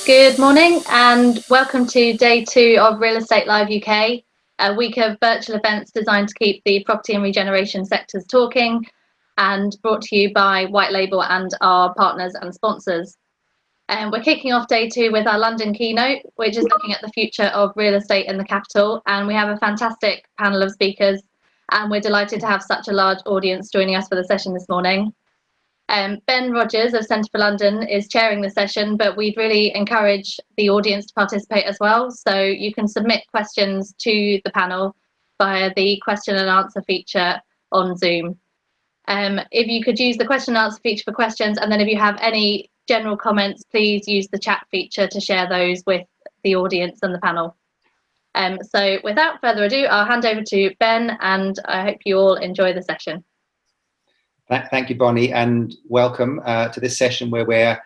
Good morning and welcome to day 2 of Real Estate Live UK, a week of virtual events designed to keep the property and regeneration sectors talking and brought to you by White Label and our partners and sponsors. We're kicking off day 2 with our London Keynote, which is looking at the future of real estate in the capital, and we have a fantastic panel of speakers and we're delighted to have such a large audience joining us for the session this morning. Ben Rogers of Centre for London is chairing the session, but we'd really encourage the audience to participate as well. So you can submit questions to the panel via the question and answer feature on Zoom. If you could use the question and answer feature for questions, and then if you have any general comments, please use the chat feature to share those with the audience and the panel. So without further ado, I'll hand over to Ben, and I hope you all enjoy the session. Thank you, Bonnie, and welcome to this session where we're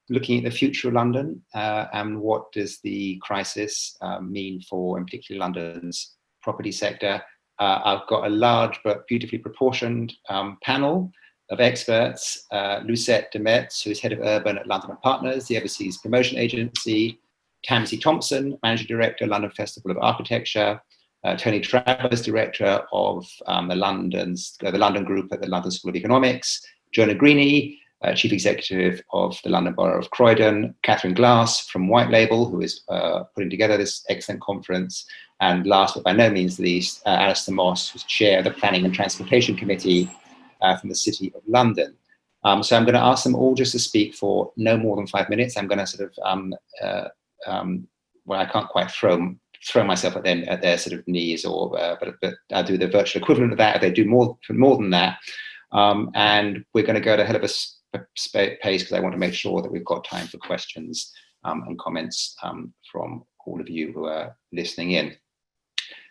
looking at the future of London and what does the crisis mean for, in particular, London's property sector. I've got a large but beautifully proportioned panel of experts. Lucette Demets, who is Head of Urban at London & Partners, the Overseas Promotion Agency. Tamsie, Managing Director, London Festival of Architecture. Tony Travers, Director of the London Group at the London School of Economics. Negrini, Chief Executive of the London Borough of Croydon. Katharine from White Label, who is putting together this excellent conference. And last but by no means least, Alastair, who's Chair of the Planning and Transportation Committee from the City of London. So I'm going to ask them all just to speak for no more than 5 minutes. I'm going to sort of, well, I can't quite throw myself at their sort of knees, or but I'll do the virtual equivalent of that if they do more than that. And we're going to go at a hell of a pace because I want to make sure that we've got time for questions and comments from all of you who are listening in.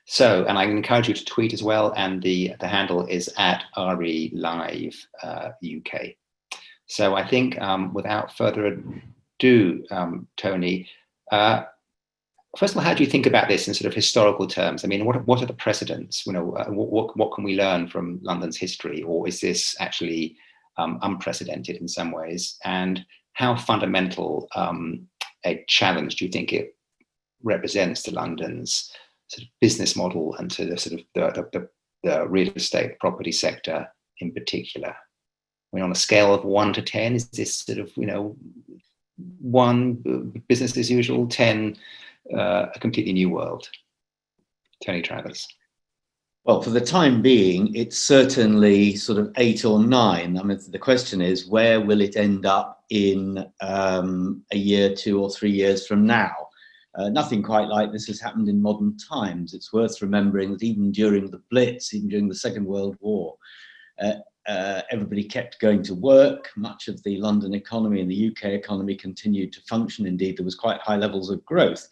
So, and I encourage you to tweet as well, and the handle is at RE Live UK. So I think without further ado, Tony, first of all, how do you think about this in sort of historical terms? I mean, what are the precedents? You know, what can we learn from London's history, or is this actually unprecedented in some ways? And how fundamental a challenge do you think it represents to London's sort of business model and to the sort of the real estate property sector in particular? I mean, on a scale of 1 to 10, is this sort of, 1 business as usual, 10 a completely new world? Tony Travers. Well, for the time being, it's certainly sort of 8 or 9. I mean, the question is, where will it end up in a year, 2 or 3 years from now? Nothing quite like this has happened in modern times. It's worth remembering that even during the Blitz, even during the Second World War, everybody kept going to work. Much of the London economy and the UK economy continued to function. Indeed, there was quite high levels of growth.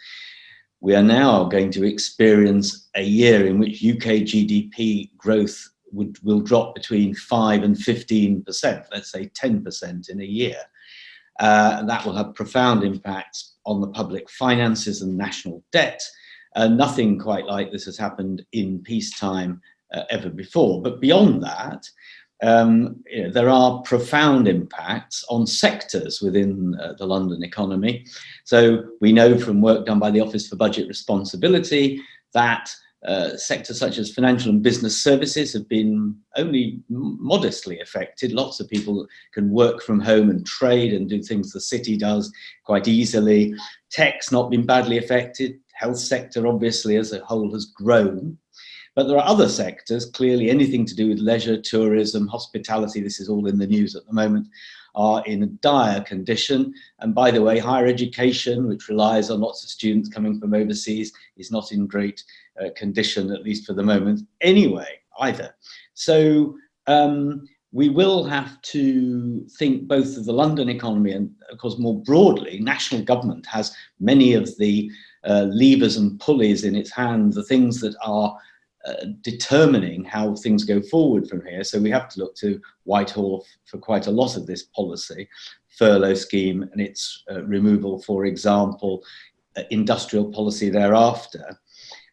We are now going to experience a year in which UK GDP growth will drop between 5 and 15%, let's say 10% in a year. And that will have profound impacts on the public finances and national debt. Nothing quite like this has happened in peacetime ever before. But beyond that, there are profound impacts on sectors within the London economy. So we know from work done by the Office for Budget Responsibility that sectors such as financial and business services have been only modestly affected. Lots of people can work from home and trade and do things the city does quite easily. Tech's not been badly affected. Health sector, obviously, as a whole has grown. But there are other sectors, clearly anything to do with leisure, tourism, hospitality, this is all in the news at the moment, are in a dire condition. And by the way, higher education, which relies on lots of students coming from overseas, is not in great condition, at least for the moment, anyway, either. So we will have to think both of the London economy and, of course, more broadly, national government has many of the levers and pulleys in its hand, the things that are determining how things go forward from here. So we have to look to Whitehall for quite a lot of this policy, furlough scheme and its removal, for example, industrial policy thereafter.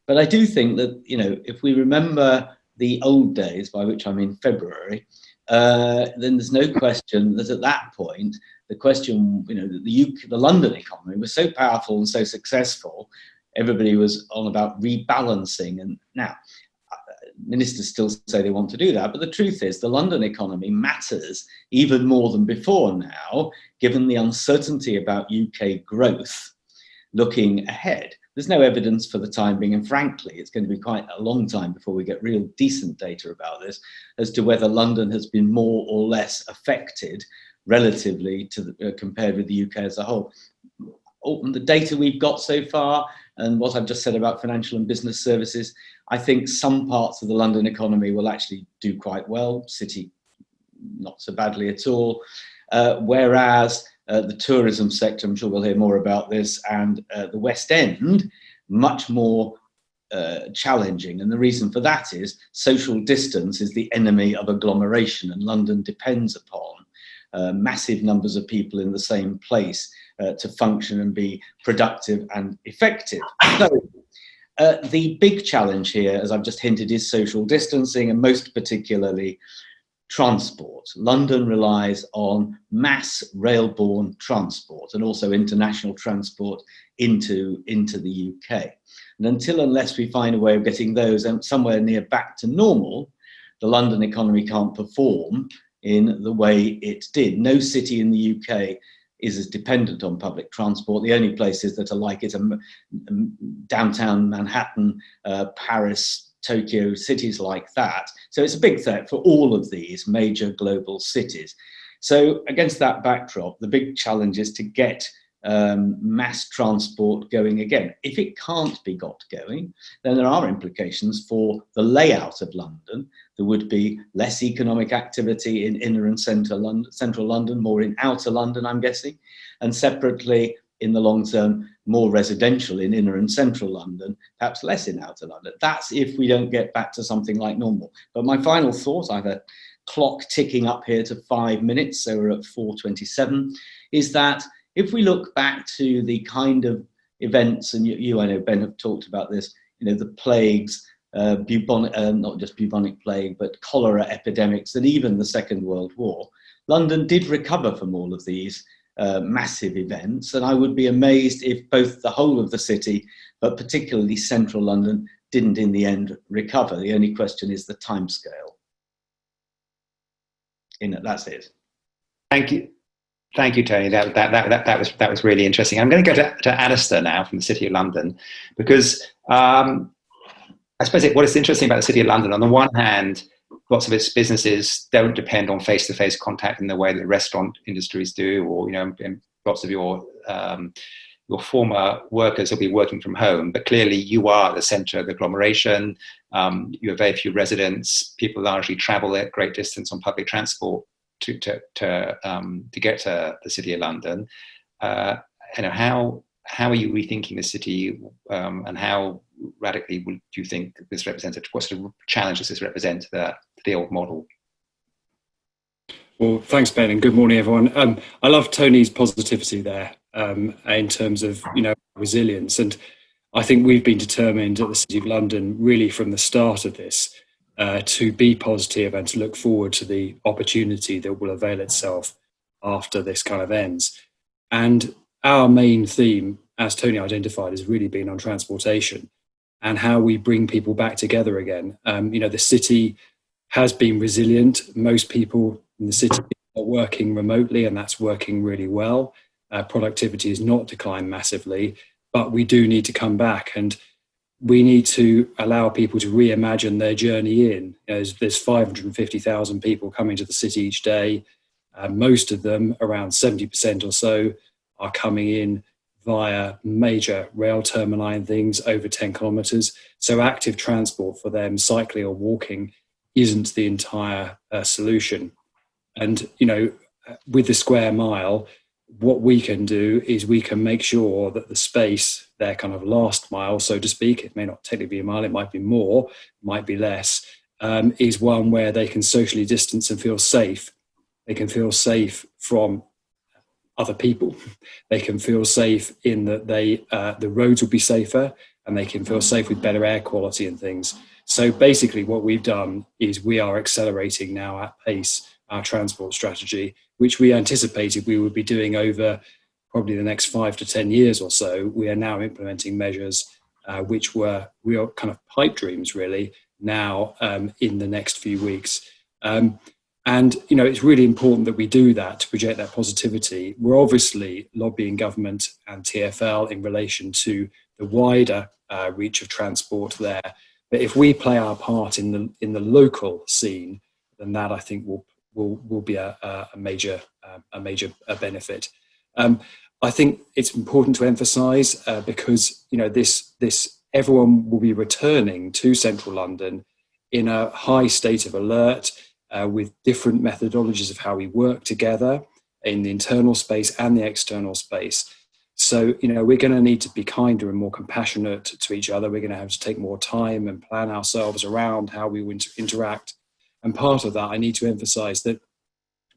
But I do think that, if we remember the old days, by which I mean February, then there's no question that at that point, the question, the London economy was so powerful and so successful, everybody was on about rebalancing. And now, ministers still say they want to do that, but the truth is the London economy matters even more than before now, given the uncertainty about UK growth looking ahead. There's no evidence for the time being, and frankly, it's going to be quite a long time before we get real decent data about this as to whether London has been more or less affected relatively to compared with the UK as a whole. The data we've got so far and what I've just said about financial and business services, I think some parts of the London economy will actually do quite well, city not so badly at all, whereas the tourism sector, I'm sure we'll hear more about this, and the West End, much more challenging. And the reason for that is social distance is the enemy of agglomeration, and London depends upon massive numbers of people in the same place to function and be productive and effective. So the big challenge here, as I've just hinted, is social distancing, and most particularly transport. London relies on mass rail-borne transport and also international transport into the UK. And unless we find a way of getting those somewhere near back to normal, the London economy can't perform in the way it did. No city in the UK is as dependent on public transport. The only places that are like it are downtown Manhattan, Paris, Tokyo, cities like that. So it's a big threat for all of these major global cities. So against that backdrop, the big challenge is to get mass transport going again. If it can't be got going, then there are implications for the layout of London. There would be less economic activity in inner and central London, more in outer London, I'm guessing, and separately, in the long term, more residential in inner and central London, perhaps less in outer London. That's if we don't get back to something like normal. But my final thought, I have a clock ticking up here to 5 minutes, so we're at 4:27, is that if we look back to the kind of events, and you I know, Ben, have talked about this, the plagues, not just bubonic plague, but cholera epidemics, and even the Second World War, London did recover from all of these massive events, and I would be amazed if both the whole of the city, but particularly central London, didn't in the end recover. The only question is the timescale. That's it. Thank you, Tony. That was really interesting. I'm going to go to Alastair now from the City of London, because I suppose what is interesting about the City of London, on the one hand, lots of its businesses don't depend on face-to-face contact in the way that restaurant industries do, or lots of your former workers will be working from home. But clearly, you are at the centre of the agglomeration. You have very few residents. People largely travel at great distance on public transport to get to the City of London. How are you rethinking the city, and how radically do you think this represents? What sort of challenge does this represent to the old model? Well, thanks, Ben, and good morning, everyone. I love Tony's positivity there in terms of resilience, and I think we've been determined at the City of London, really from the start of this, to be positive and to look forward to the opportunity that will avail itself after this kind of ends. And our main theme, as Tony identified, has really been on transportation and how we bring people back together again. The city has been resilient. Most people in the city are working remotely, and that's working really well. Productivity has not declined massively, but we do need to come back, and we need to allow people to reimagine their journey in. There's 550,000 people coming to the city each day. Most of them, around 70% or so, are coming in via major rail termini and things over 10 kilometres. So active transport for them, cycling or walking, isn't the entire solution. And, with the square mile, what we can do is we can make sure that the space, their kind of last mile, so to speak, it may not technically be a mile, it might be more, might be less, is one where they can socially distance and feel safe. They can feel safe from other people. They can feel safe in that the roads will be safer, and they can feel safe with better air quality and things. So basically what we've done is we are accelerating now at pace our transport strategy. which we anticipated we would be doing over probably the next 5 to 10 years or so. We are now implementing measures which were kind of pipe dreams really now in the next few weeks. And, you know, it's really important that we do that to project that positivity. We're obviously lobbying government and TfL in relation to the wider reach of transport there. But if we play our part in the local scene, then that I think will be a major benefit. I think it's important to emphasise because, you know, this everyone will be returning to central London in a high state of alert, with different methodologies of how we work together in the internal space and the external space. So, you know, we're going to need to be kinder and more compassionate to each other. We're going to have to take more time and plan ourselves around how we interact. And part of that, I need to emphasise that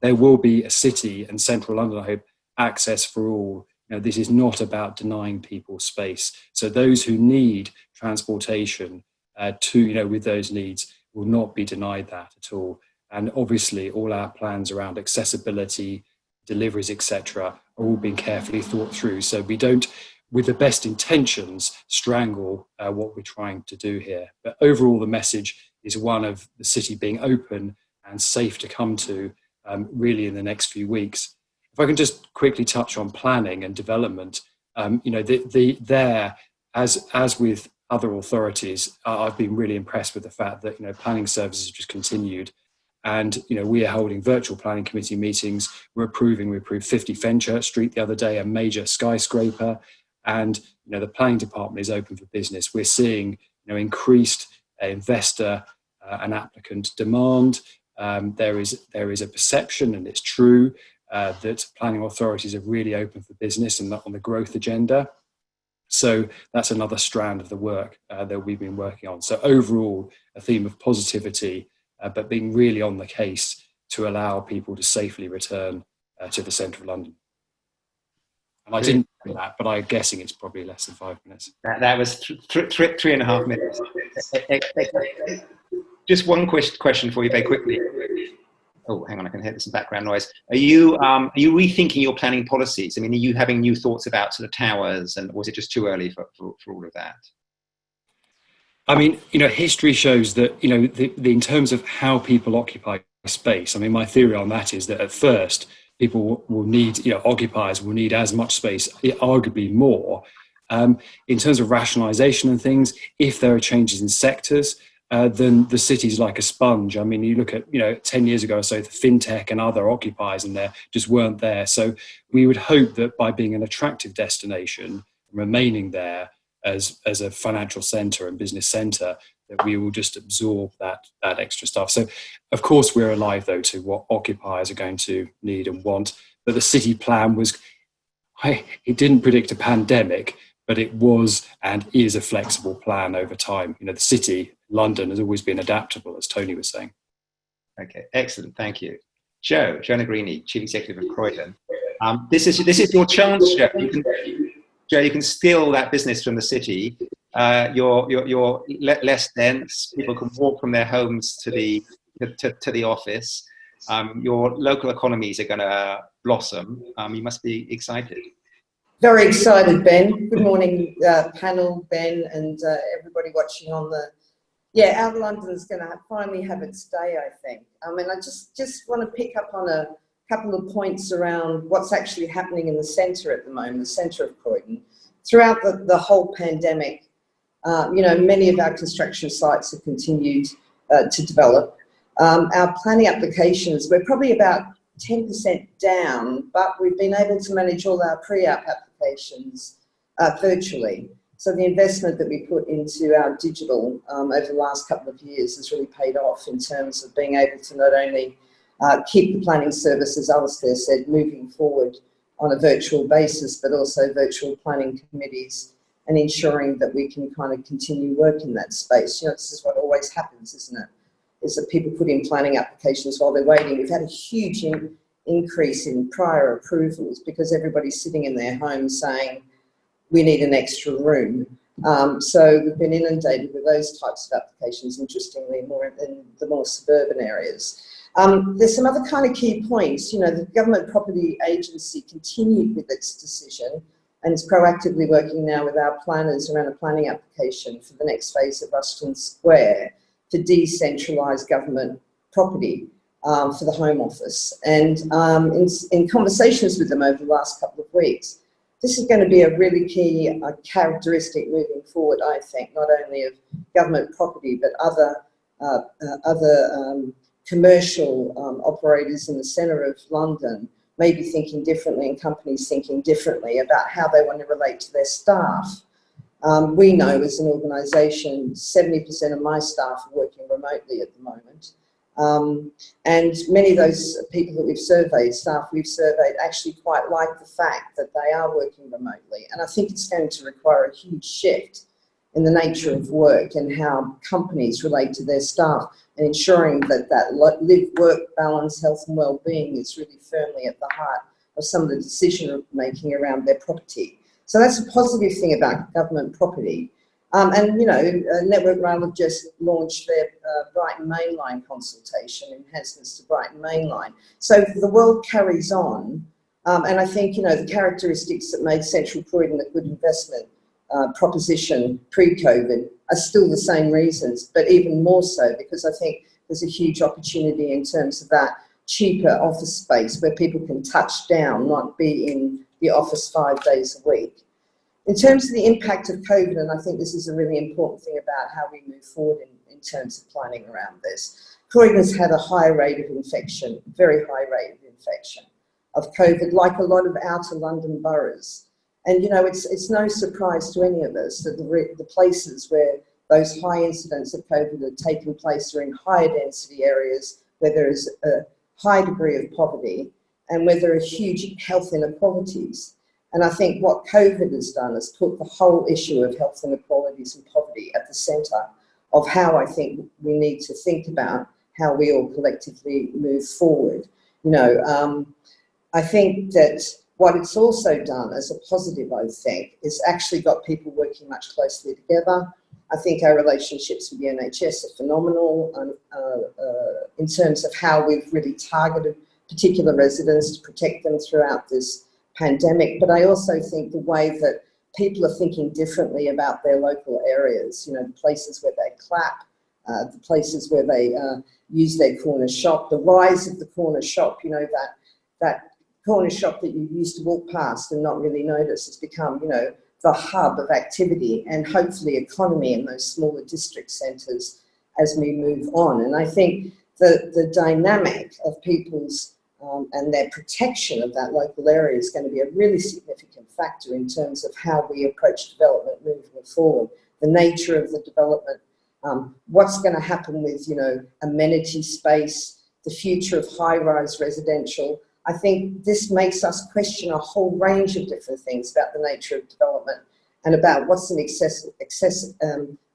there will be a city and central London, I hope, access for all. You know, this is not about denying people space. So those who need transportation with those needs will not be denied that at all. And obviously all our plans around accessibility, deliveries, etc., are all being carefully thought through. So we don't, with the best intentions, strangle what we're trying to do here. But overall, the message is one of the city being open and safe to come to really in the next few weeks. If I can just quickly touch on planning and development, you know, as with other authorities, I've been really impressed with the fact that, you know, planning services have just continued. And, you know, we are holding virtual planning committee meetings. We approved 50 Fenchurch Street the other day, a major skyscraper. And, you know, the planning department is open for business. We're seeing, you know, increased investor and applicant demand. There is a perception, and it's true, that planning authorities are really open for business and on the growth agenda. So that's another strand of the work that we've been working on. So overall, a theme of positivity, but being really on the case to allow people to safely return to the centre of London. And I didn't do that, but I'm guessing it's probably less than 5 minutes. That was 3.5 minutes. Just one question for you very quickly. Oh, hang on, I can hear some background noise. Are you rethinking your planning policies? I mean, are you having new thoughts about sort of towers, and was it just too early for all of that? I mean, you know, history shows that, you know, in terms of how people occupy space, I mean, my theory on that is that at first people will need, you know, occupiers will need as much space, arguably more. In terms of rationalisation and things, if there are changes in sectors, then the city's like a sponge. I mean, you look at, you know, 10 years ago or so, the fintech and other occupiers in there just weren't there. So we would hope that by being an attractive destination, remaining there as a financial centre and business centre, that we will just absorb that extra stuff. So, of course, we're alive, though, to what occupiers are going to need and want. But the city plan it didn't predict a pandemic, but it was and is a flexible plan over time. You know, the city, London, has always been adaptable, as Tony was saying. Okay, excellent, thank you. Joe Negrini, Chief Executive of Croydon. This is your chance, Joe. You can steal that business from the city. You're less dense. People can walk from their homes to the office. Your local economies are going to blossom. You must be excited. Very excited, Ben. Good morning, panel, Ben, and everybody watching on the. Yeah, Outer London's going to finally have its day, I think. I mean, I just want to pick up on a couple of points around what's actually happening in the centre at the moment, the centre of Croydon. Throughout the whole pandemic, you know, many of our construction sites have continued to develop. Our planning applications, we're probably about 10% down, but we've been able to manage all our pre-app applications virtually. So the investment that we put into our digital over the last couple of years has really paid off in terms of being able to not only keep the planning service, as Alastair said, moving forward on a virtual basis, but also virtual planning committees and ensuring that we can kind of continue work in that space. You know, this is what always happens, isn't it? Is that people put in planning applications while they're waiting. We've had a huge increase in prior approvals because everybody's sitting in their homes saying, we need an extra room. So we've been inundated with those types of applications, interestingly, more in the more suburban areas. There's some other kind of key points. You know, the Government Property Agency continued with its decision and is proactively working now with our planners around a planning application for the next phase of Ruston Square to decentralise government property for the Home Office. And in conversations with them over the last couple of weeks, this is going to be a really key characteristic moving forward, I think, not only of government property, but other commercial operators in the centre of London may be thinking differently, and companies thinking differently about how they want to relate to their staff. We know as an organisation, 70% of my staff are working remotely at the moment. And many of those people that we've surveyed, staff we've surveyed, actually quite like the fact that they are working remotely. And I think it's going to require a huge shift in the nature of work and how companies relate to their staff, and ensuring that that live-work balance, health and well-being is really firmly at the heart of some of the decision-making around their property. So that's a positive thing about government property. And, you know, Network Rail have just launched their Brighton Mainline consultation, enhancements to Brighton Mainline. So the world carries on. And I think, you know, the characteristics that made Central Croydon a good investment proposition pre-COVID are still the same reasons, but even more so because I think there's a huge opportunity in terms of that cheaper office space where people can touch down, not be in the office 5 days a week. In terms of the impact of COVID, and I think this is a really important thing about how we move forward in terms of planning around this, Croydon's had a high rate of infection, very high rate of infection of COVID, like a lot of outer London boroughs. And, you know, it's no surprise to any of us that the places where those high incidents of COVID have taken place are in higher density areas where there is a high degree of poverty and where there are huge health inequalities. And I think what COVID has done is put the whole issue of health inequalities and poverty at the centre of how I think we need to think about how we all collectively move forward. You know, I think that what it's also done as a positive, I think, is actually got people working much closely together. I think our relationships with the NHS are phenomenal in terms of how we've really targeted particular residents to protect them throughout this pandemic. But I also think the way that people are thinking differently about their local areas, you know, the places where they clap, the places where they use their corner shop, the rise of the corner shop, you know, that corner shop that you used to walk past and not really notice has become, you know, the hub of activity and hopefully economy in those smaller district centres as we move on. And I think the dynamic of people's and their protection of that local area is going to be a really significant factor in terms of how we approach development moving forward. The nature of the development, what's going to happen with, you know, amenity space, the future of high-rise residential. I think this makes us question a whole range of different things about the nature of development and about what's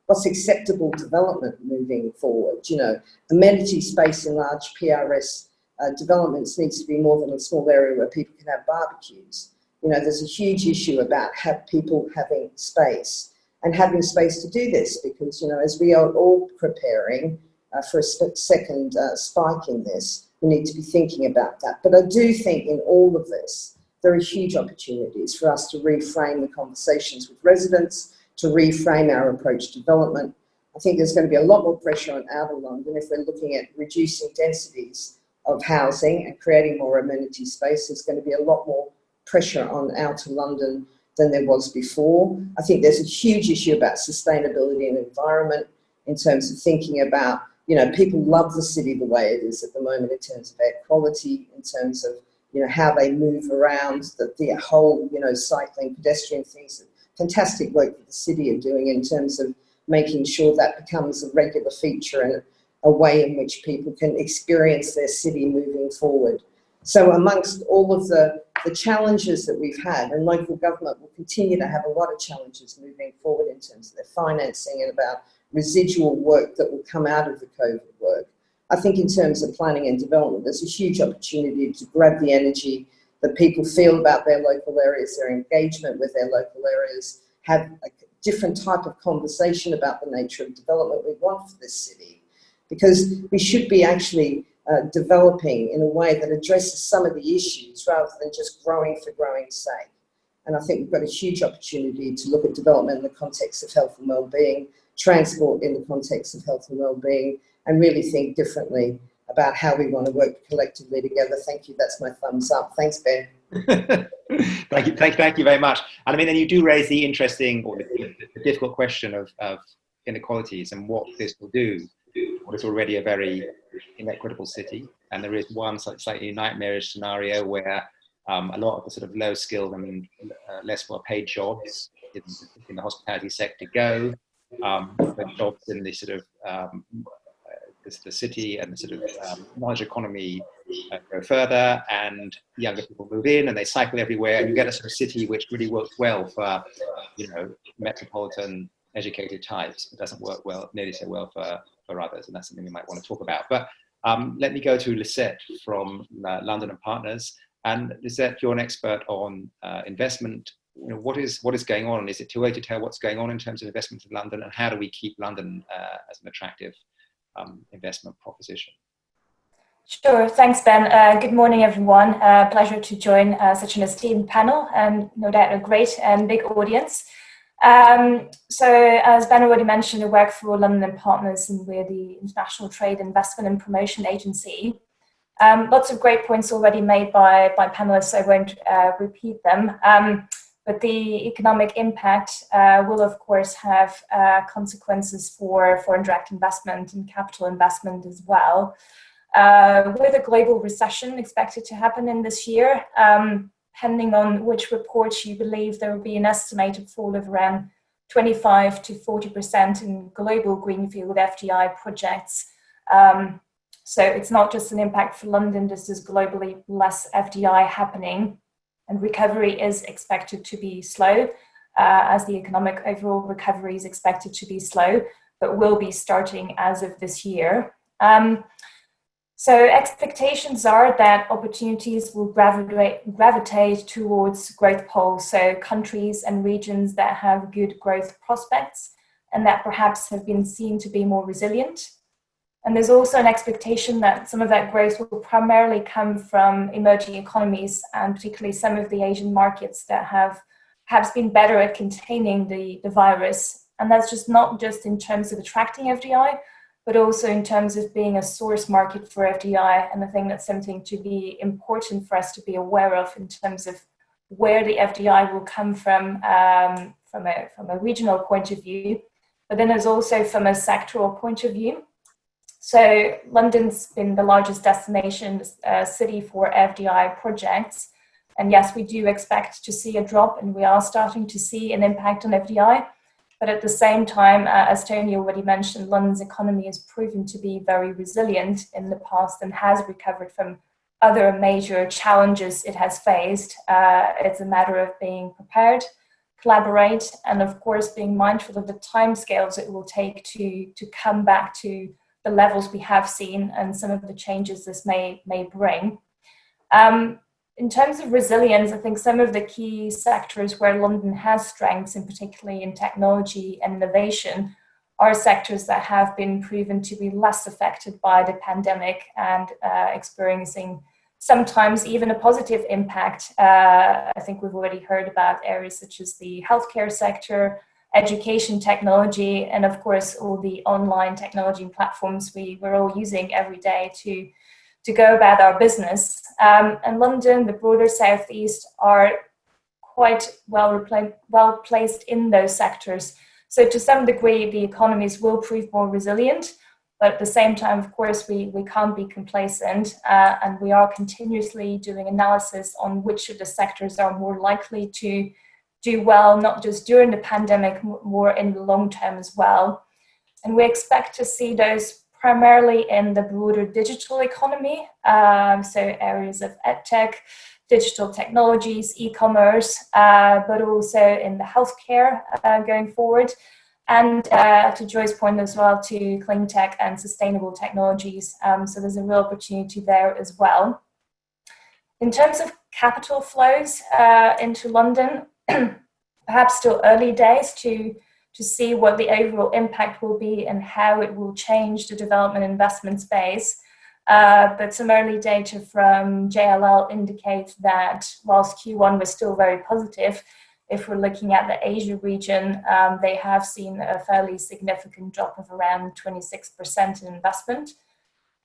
what's acceptable development moving forward. You know, amenity space in large PRS developments needs to be more than a small area where people can have barbecues. You know, there's a huge issue about people having space and having space to do this because, you know, as we are all preparing for a second spike in this, we need to be thinking about that. But I do think in all of this, there are huge opportunities for us to reframe the conversations with residents, to reframe our approach to development. I think there's going to be a lot more pressure on outer London if we're looking at reducing densities of housing and creating more amenity space. There's going to be a lot more pressure on outer London than there was before. I think there's a huge issue about sustainability and environment in terms of thinking about, you know, people love the city the way it is at the moment in terms of air quality, in terms of, you know, how they move around, the whole, you know, cycling, pedestrian things, fantastic work that the city are doing in terms of making sure that becomes a regular feature and a way in which people can experience their city moving forward. So amongst all of the challenges that we've had, and local government will continue to have a lot of challenges moving forward in terms of their financing and about residual work that will come out of the COVID work. I think in terms of planning and development, there's a huge opportunity to grab the energy that people feel about their local areas, their engagement with their local areas, have a different type of conversation about the nature of development we want for this city. Because we should be actually developing in a way that addresses some of the issues rather than just growing for growing's sake. And I think we've got a huge opportunity to look at development in the context of health and wellbeing, transport in the context of health and wellbeing, and really think differently about how we want to work collectively together. Thank you. That's my thumbs up. Thanks, Ben. Thank you very much. And I mean, and you do raise the interesting or the difficult question of inequalities and what this will do. What is already a very inequitable city, and there is one slightly nightmarish scenario where a lot of the sort of low skilled and less well paid jobs in the hospitality sector go, the jobs in the sort of the city and the sort of knowledge economy go further, and younger people move in and they cycle everywhere, and you get a sort of city which really works well for, you know, metropolitan educated types, but doesn't work well, nearly so well for others, and that's something we might want to talk about. But let me go to Lucette from London and Partners. And Lucette, you're an expert on investment. You know, what is going on? Is it too early to tell what's going on in terms of investment in London, and how do we keep London as an attractive investment proposition? Sure, thanks, Ben. Good morning, everyone. Pleasure to join such an esteemed panel, and no doubt a great and big audience. So, as Ben already mentioned, I work for London and Partners, and we're the International Trade Investment and Promotion Agency. Lots of great points already made by panelists, so I won't repeat them. But the economic impact will, of course, have consequences for indirect investment and capital investment as well. With a global recession expected to happen in this year, depending on which reports you believe, there will be an estimated fall of around 25 to 40% in global greenfield FDI projects. So it's not just an impact for London, this is globally less FDI happening, and recovery is expected to be slow, as the economic overall recovery is expected to be slow, but will be starting as of this year. So expectations are that opportunities will gravitate towards growth poles, so countries and regions that have good growth prospects and that perhaps have been seen to be more resilient. And there's also an expectation that some of that growth will primarily come from emerging economies, and particularly some of the Asian markets that have perhaps been better at containing the virus. And that's just not just in terms of attracting FDI, but also in terms of being a source market for FDI. And I think that's something to be important for us to be aware of in terms of where the FDI will come from a regional point of view, but then there's also from a sectoral point of view. So London's been the largest destination city for FDI projects. And yes, we do expect to see a drop, and we are starting to see an impact on FDI. But at the same time, as Tony already mentioned, London's economy has proven to be very resilient in the past and has recovered from other major challenges it has faced. It's a matter of being prepared, collaborate, and of course being mindful of the timescales it will take to come back to the levels we have seen and some of the changes this may bring. In terms of resilience, I think some of the key sectors where London has strengths, and particularly in technology and innovation, are sectors that have been proven to be less affected by the pandemic and experiencing sometimes even a positive impact. I think we've already heard about areas such as the healthcare sector, education technology, and of course all the online technology platforms we're all using every day to go about our business. And London, the broader southeast, are quite well placed in those sectors. So to some degree, the economies will prove more resilient, but at the same time, of course, we can't be complacent, and we are continuously doing analysis on which of the sectors are more likely to do well, not just during the pandemic, more in the long term as well. And we expect to see those primarily in the broader digital economy, so areas of edtech, digital technologies, e-commerce, but also in the healthcare going forward. And to Joy's point as well, to clean tech and sustainable technologies. So there's a real opportunity there as well. In terms of capital flows into London, perhaps still early days to see what the overall impact will be and how it will change the development investment space. But some early data from JLL indicates that whilst Q1 was still very positive, if we're looking at the Asia region, they have seen a fairly significant drop of around 26% in investment.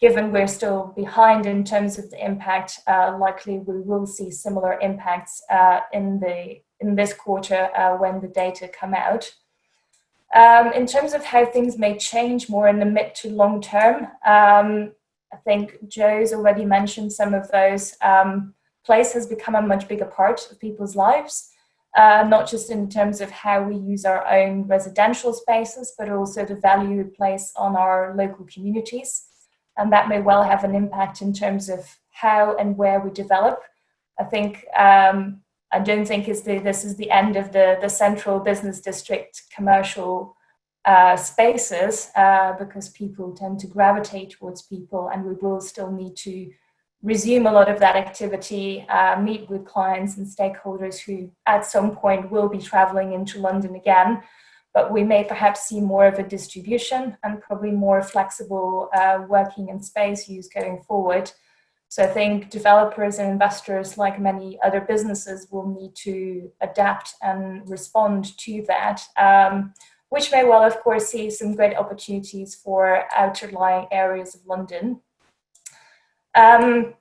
Given we're still behind in terms of the impact, likely we will see similar impacts in this quarter when the data come out. In terms of how things may change more in the mid to long term, I think Joe's already mentioned some of those. Place has become a much bigger part of people's lives, not just in terms of how we use our own residential spaces, but also the value we place on our local communities. And that may well have an impact in terms of how and where we develop. I think, I don't think this is the end of the central business district commercial spaces, because people tend to gravitate towards people, and we will still need to resume a lot of that activity, meet with clients and stakeholders who at some point will be traveling into London again. But we may perhaps see more of a distribution and probably more flexible working and space use going forward. So I think developers and investors, like many other businesses, will need to adapt and respond to that, which may well, of course, see some great opportunities for outerlying areas of London.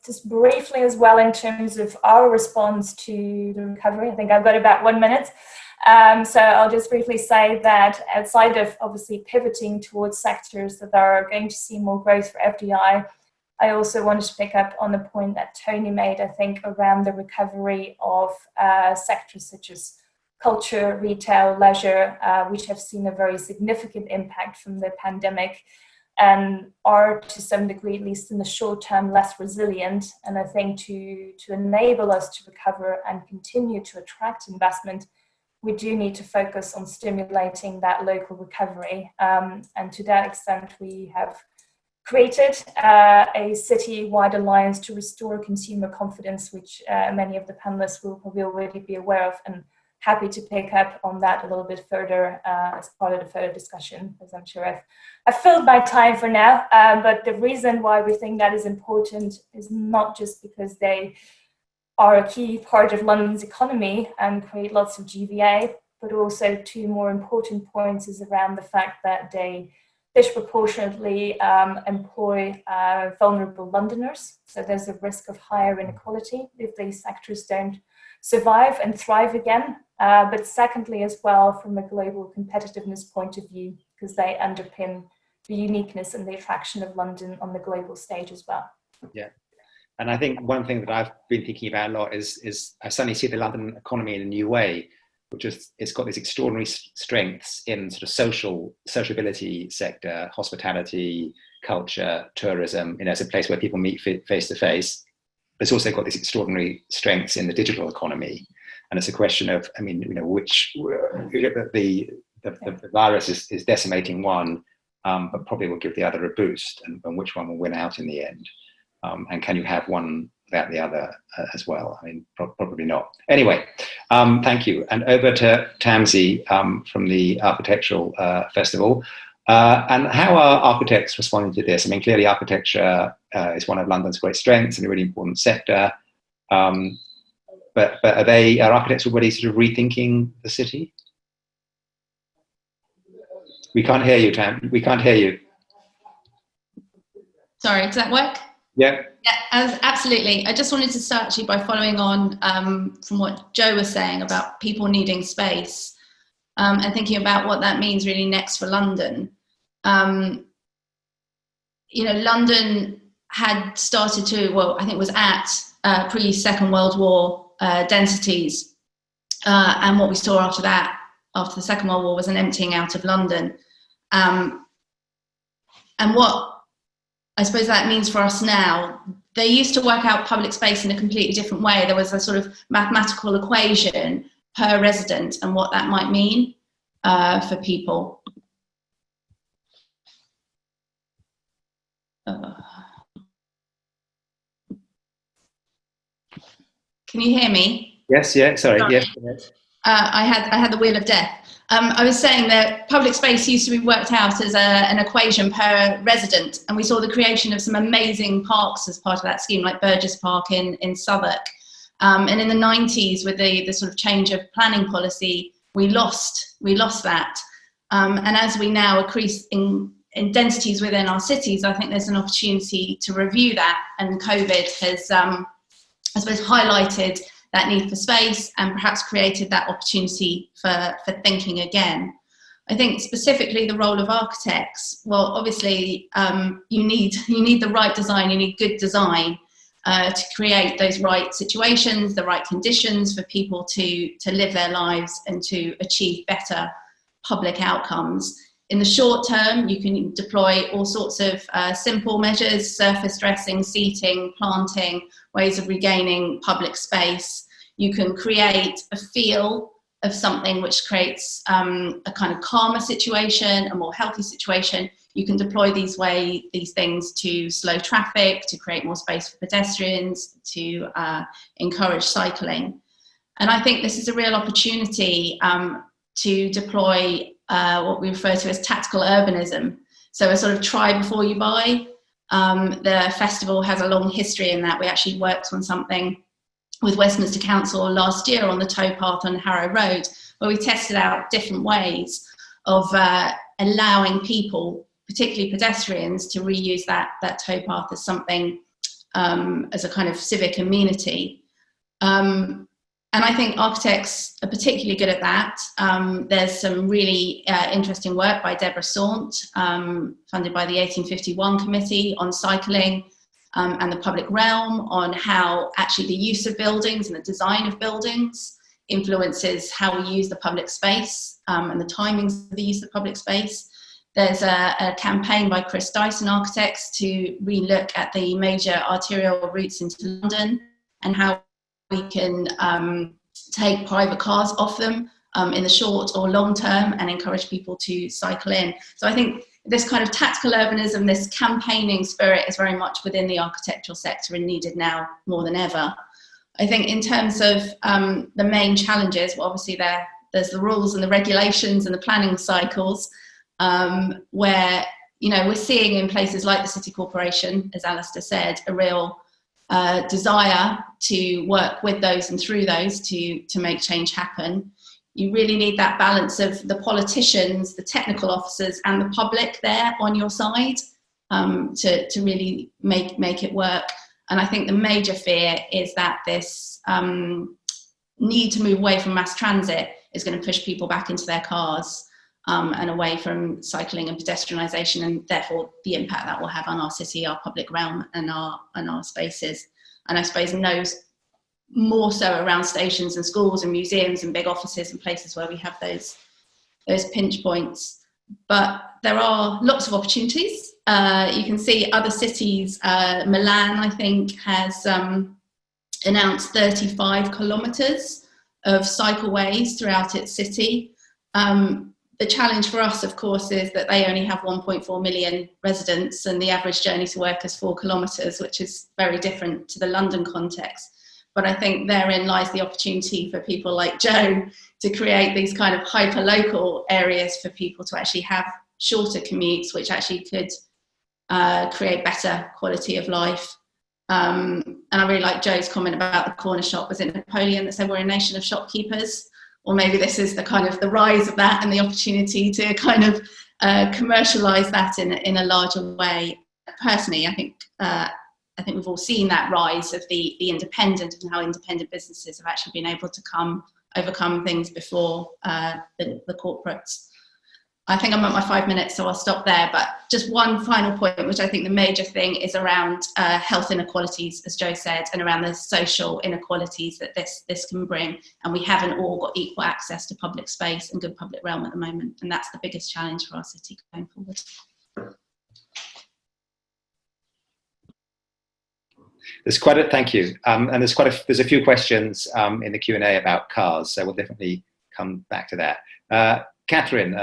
Just briefly as well, in terms of our response to the recovery, I think I've got about 1 minute. So I'll just briefly say that outside of obviously pivoting towards sectors that are going to see more growth for FDI, I also wanted to pick up on the point that Tony made, I think, around the recovery of sectors such as culture, retail, leisure, which have seen a very significant impact from the pandemic and are to some degree, at least in the short term, less resilient. And I think to enable us to recover and continue to attract investment, we do need to focus on stimulating that local recovery. And to that extent, we have created a city-wide alliance to restore consumer confidence, which many of the panelists will probably already be aware of, and happy to pick up on that a little bit further as part of the further discussion, as I'm sure I've filled my time for now. But the reason why we think that is important is not just because they are a key part of London's economy and create lots of GVA, but also two more important points is around the fact that they disproportionately employ vulnerable Londoners. So there's a risk of higher inequality if these sectors don't survive and thrive again. But secondly, as well, from a global competitiveness point of view, because they underpin the uniqueness and the attraction of London on the global stage as well. Yeah. And I think one thing that I've been thinking about a lot is I suddenly see the London economy in a new way, which is it's got these extraordinary strengths in sort of sociability sector, hospitality, culture, tourism. You know, it's a place where people meet face to face. It's also got these extraordinary strengths in the digital economy, and it's a question of, I mean, you know, which the virus is decimating one, but probably will give the other a boost, and which one will win out in the end. And can you have one without the other as well? I mean, probably not. Anyway, thank you. And over to Tamsie from the Architectural Festival. And how are architects responding to this? I mean, clearly architecture is one of London's great strengths and a really important sector. But are architects already sort of rethinking the city? We can't hear you, Tam. We can't hear you. Sorry, does that work? Yeah. Yeah, absolutely. I just wanted to start actually by following on from what Joe was saying about people needing space and thinking about what that means really next for London. You know, London had started to, well, I think was at pre-Second World War densities. And what we saw after that, after the Second World War, was an emptying out of London. And what I suppose that means for us now, they used to work out public space in a completely different way. There was a sort of mathematical equation per resident and what that might mean for people. Can you hear me? Yes, yeah, sorry. Yes. I had the wheel of death. I was saying that public space used to be worked out as an equation per resident, and we saw the creation of some amazing parks as part of that scheme, like Burgess Park in Southwark. And in the 90s, with the sort of change of planning policy, we lost that. And as we now increase in densities within our cities, I think there's an opportunity to review that. And COVID has, I suppose, highlighted that need for space and perhaps created that opportunity for thinking again. I think specifically the role of architects, well, obviously you need the right design, you need good design to create those right situations, the right conditions for people to live their lives and to achieve better public outcomes. In the short term, you can deploy all sorts of simple measures, surface dressing, seating, planting, ways of regaining public space. You can create a feel of something which creates a kind of calmer situation, a more healthy situation. You can deploy these things to slow traffic, to create more space for pedestrians, to encourage cycling. And I think this is a real opportunity to deploy what we refer to as tactical urbanism. So a sort of try before you buy. The festival has a long history in that. We actually worked on something with Westminster Council last year on the towpath on Harrow Road, where we tested out different ways of allowing people, particularly pedestrians, to reuse that towpath as something, as a kind of civic amenity. And I think architects are particularly good at that. There's some really interesting work by Deborah Saunt, funded by the 1851 Committee, on cycling and the public realm, on how actually the use of buildings and the design of buildings influences how we use the public space and the timings of the use of public space. There's a campaign by Chris Dyson Architects to relook at the major arterial routes into London and how we can take private cars off them in the short or long term and encourage people to cycle in. So I think this kind of tactical urbanism, this campaigning spirit is very much within the architectural sector and needed now more than ever. I think in terms of the main challenges, well, obviously there's the rules and the regulations and the planning cycles, where, you know, we're seeing in places like the City Corporation, as Alastair said, a real desire to work with those and through those to make change happen. You really need that balance of the politicians, the technical officers and the public there on your side to really make it work. And I think the major fear is that this need to move away from mass transit is going to push people back into their cars and away from cycling and pedestrianisation, and therefore the impact that will have on our city, our public realm and our spaces. And I suppose more so around stations and schools and museums and big offices and places where we have those pinch points. But there are lots of opportunities. You can see other cities, Milan, I think, has announced 35 kilometres of cycleways throughout its city. The challenge for us, of course, is that they only have 1.4 million residents and the average journey to work is 4 kilometres, which is very different to the London context. But I think therein lies the opportunity for people like Joe to create these kind of hyper-local areas for people to actually have shorter commutes, which actually could create better quality of life. And I really like Joe's comment about the corner shop. Was it Napoleon that said we're a nation of shopkeepers? Or maybe this is the kind of the rise of that and the opportunity to kind of commercialise that in a larger way. Personally, I think we've all seen that rise of the independent and how independent businesses have actually been able to overcome things before the corporates. I think I'm at my 5 minutes, so I'll stop there. But just one final point, which I think the major thing is around health inequalities, as Joe said, and around the social inequalities that this can bring. And we haven't all got equal access to public space and good public realm at the moment. And that's the biggest challenge for our city going forward. There's quite a thank you, and there's a few questions in the Q&A about cars, so we'll definitely come back to that. Katharine,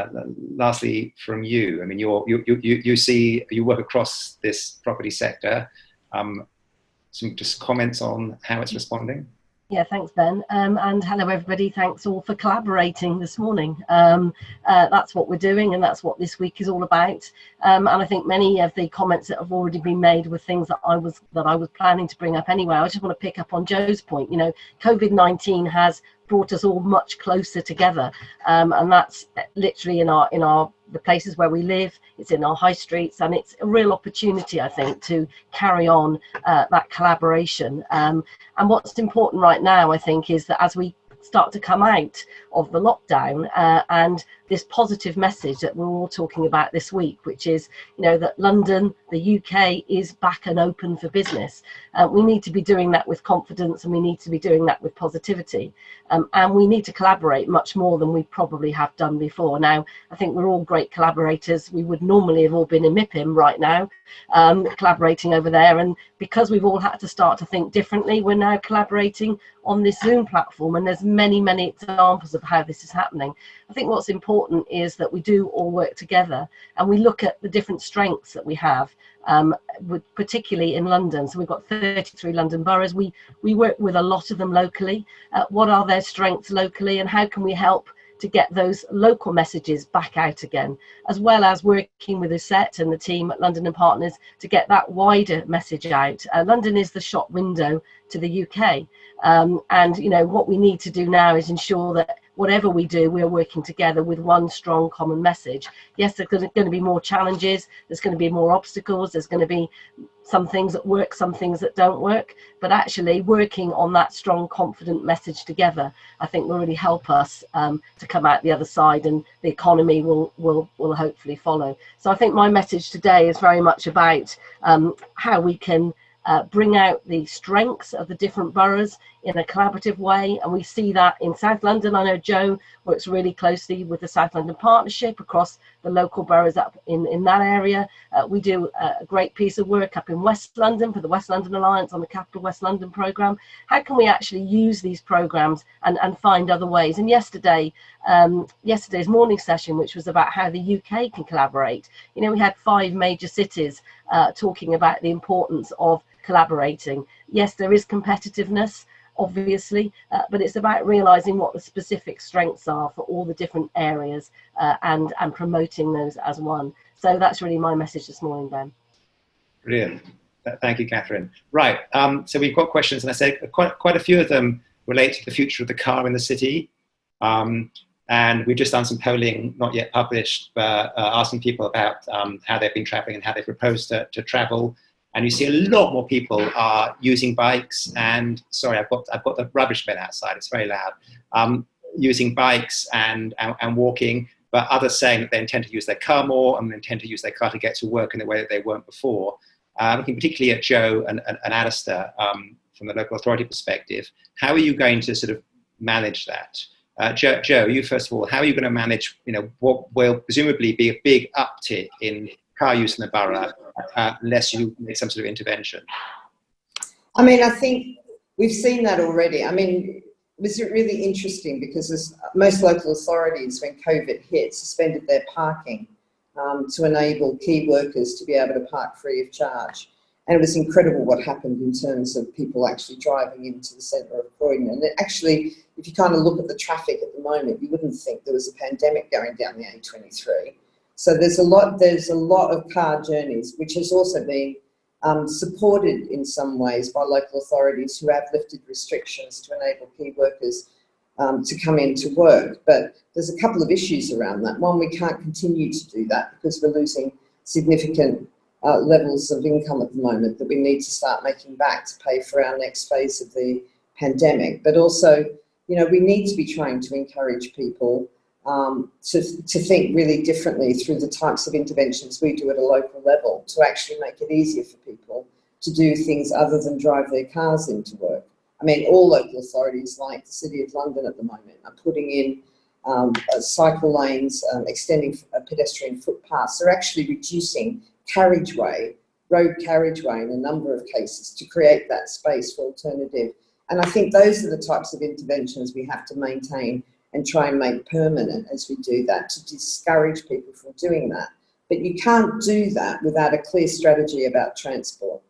lastly from you, I mean, you work across this property sector. Some just comments on how it's responding. Yeah, thanks, Ben. And hello, everybody. Thanks all for collaborating this morning. That's what we're doing, and that's what this week is all about. And I think many of the comments that have already been made were things that I was planning to bring up anyway. I just want to pick up on Joe's point. You know, COVID-19 has brought us all much closer together, and that's literally in the places where we live. It's in our high streets, and it's a real opportunity, I think, to carry on that collaboration. And what's important right now, I think, is that as we start to come out of the lockdown and this positive message that we're all talking about this week, which is, you know, that London, the UK, is back and open for business. We need to be doing that with confidence, and we need to be doing that with positivity. And we need to collaborate much more than we probably have done before. Now, I think we're all great collaborators. We would normally have all been in MIPIM right now, collaborating over there. And because we've all had to start to think differently, we're now collaborating on this Zoom platform. And there's many, many examples of how this is happening. I think what's important is that we do all work together, and we look at the different strengths that we have, particularly in London. So we've got 33 London boroughs. We work with a lot of them locally. What are their strengths locally, and how can we help to get those local messages back out again, as well as working with Lucette and the team at London and Partners to get that wider message out. London is the shop window to the UK, and you know what we need to do now is ensure that whatever we do, we're working together with one strong common message. Yes, there's going to be more challenges, there's going to be more obstacles, there's going to be some things that work, some things that don't work, but actually working on that strong, confident message together, I think will really help us to come out the other side, and the economy will hopefully follow. So I think my message today is very much about how we can bring out the strengths of the different boroughs in a collaborative way. And we see that in South London. I know Joe works really closely with the South London Partnership across the local boroughs up in that area. We do a great piece of work up in West London for the West London Alliance on the Capital West London programme. How can we actually use these programmes and find other ways? And yesterday's morning session, which was about how the UK can collaborate, you know, we had 5 major cities talking about the importance of collaborating. Yes, there is competitiveness, obviously, but it's about realizing what the specific strengths are for all the different areas and promoting those as one. So that's really my message this morning, Ben. Brilliant. Thank you, Katharine. Right, so we've got questions, and I say quite a few of them relate to the future of the car in the city. And we've just done some polling, not yet published, but asking people about how they've been traveling and how they propose to travel. And you see a lot more people are using bikes, and sorry, I've got the rubbish bin outside, it's very loud, using bikes and walking, but others saying that they intend to use their car more and they intend to use their car to get to work in the way that they weren't before. Looking particularly at Joe and Alastair from the local authority perspective, how are you going to sort of manage that? Joe, you first of all, how are you going to manage, you know, what will presumably be a big uptick in car use in the borough unless you make some sort of intervention? I mean, I think we've seen that already. I mean, it was really interesting because most local authorities, when COVID hit, suspended their parking to enable key workers to be able to park free of charge. And it was incredible what happened in terms of people actually driving into the centre of Croydon. And actually, if you kind of look at the traffic at the moment, you wouldn't think there was a pandemic going down the A23. So there's a lot of car journeys, which has also been supported in some ways by local authorities who have lifted restrictions to enable key workers to come into work. But there's a couple of issues around that. One, we can't continue to do that because we're losing significant levels of income at the moment that we need to start making back to pay for our next phase of the pandemic. But also, you know, we need to be trying to encourage people to think really differently through the types of interventions we do at a local level to actually make it easier for people to do things other than drive their cars into work. I mean, all local authorities like the City of London at the moment are putting in cycle lanes, extending pedestrian footpaths. They're actually reducing road carriageway in a number of cases to create that space for alternative. And I think those are the types of interventions we have to maintain and try and make permanent as we do that, to discourage people from doing that. But you can't do that without a clear strategy about transport,